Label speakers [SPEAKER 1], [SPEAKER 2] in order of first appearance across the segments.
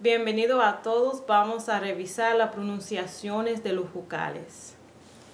[SPEAKER 1] Bienvenido a todos. Vamos a revisar las pronunciaciones de los vocales.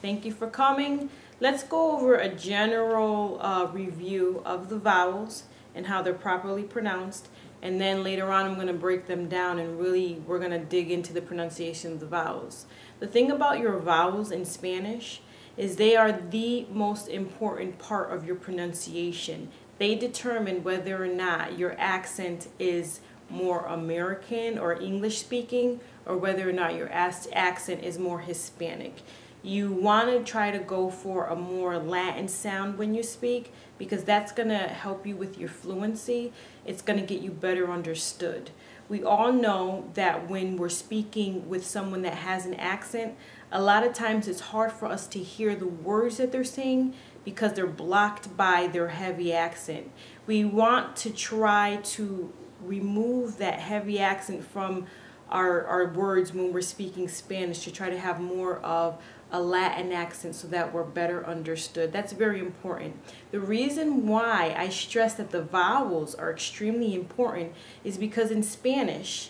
[SPEAKER 1] Thank you for coming. Let's go over a general review of the vowels and how they're properly pronounced. And then later on I'm going to break them down and really we're going to dig into the pronunciation of the vowels. The thing about your vowels in Spanish is they are the most important part of your pronunciation. They determine whether or not your accent is more American or English speaking or whether or not your accent is more Hispanic. You want to try to go for a more Latin sound when you speak because that's going to help you with your fluency. It's going to get you better understood. We all know that when we're speaking with someone that has an accent, a lot of times it's hard for us to hear the words that they're saying because they're blocked by their heavy accent. We want to try to remove that heavy accent from our words when we're speaking Spanish to try to have more of a Latin accent so that we're better understood. That's very important. The reason why I stress that the vowels are extremely important is because in Spanish,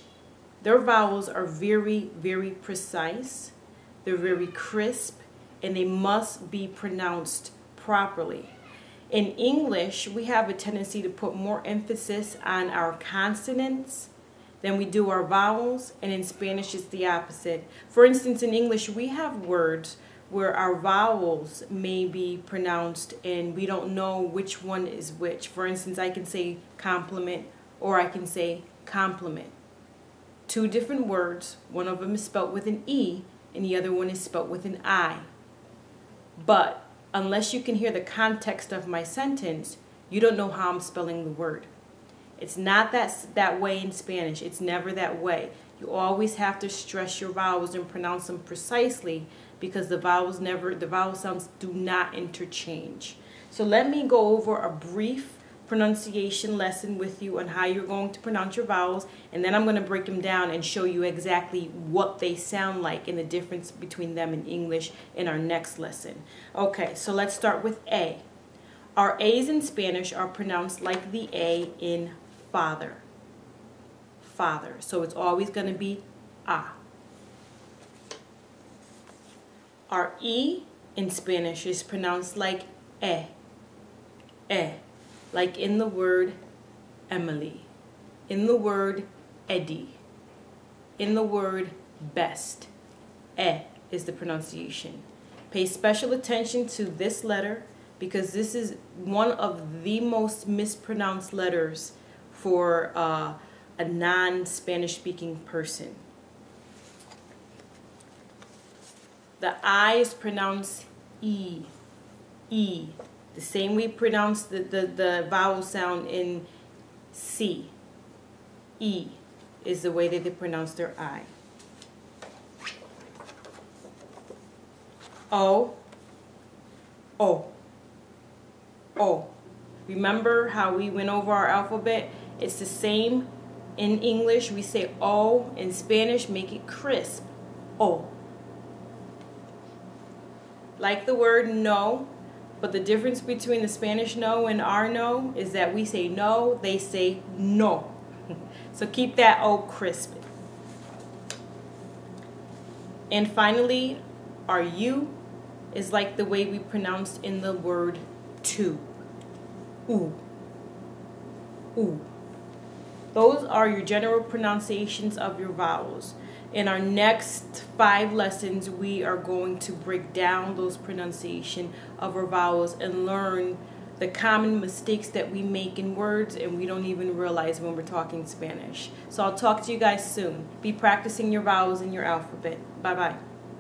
[SPEAKER 1] their vowels are very, very precise. They're very crisp and they must be pronounced properly. In English, we have a tendency to put more emphasis on our consonants than we do our vowels, and in Spanish it's the opposite. For instance, in English we have words where our vowels may be pronounced and we don't know which one is which. For instance, I can say compliment or I can say compliment. Two different words, one of them is spelled with an E and the other one is spelled with an I. But unless you can hear the context of my sentence, you don't know how I'm spelling the word. It's not that way in Spanish. It's never that way. You always have to stress your vowels and pronounce them precisely because the vowel sounds do not interchange. So let me go over a brief pronunciation lesson with you on how you're going to pronounce your vowels, and then I'm going to break them down and show you exactly what they sound like and the difference between them in English in our next lesson. Okay, so let's start with A. Our A's in Spanish are pronounced like the A in father. Father. So it's always going to be A. Our E in Spanish is pronounced like E. E. Like in the word Emily. In the word Eddie. In the word best. E is the pronunciation. Pay special attention to this letter because this is one of the most mispronounced letters for a non-Spanish speaking person. The I is pronounced E. E. The same we pronounce the vowel sound in C. E is the way that they pronounce their I. O. O. O. Remember how we went over our alphabet? It's the same in English. We say O. In Spanish, make it crisp. O. Like the word no, but the difference between the Spanish no and our no is that we say no, they say no. So keep that O crisp. And finally, our U is like the way we pronounce in the word to. Oo. Oo. Those are your general pronunciations of your vowels. In our next 5 lessons, we are going to break down those pronunciation of our vowels and learn the common mistakes that we make in words and we don't even realize when we're talking Spanish. So I'll talk to you guys soon. Be practicing your vowels in your alphabet. Bye-bye.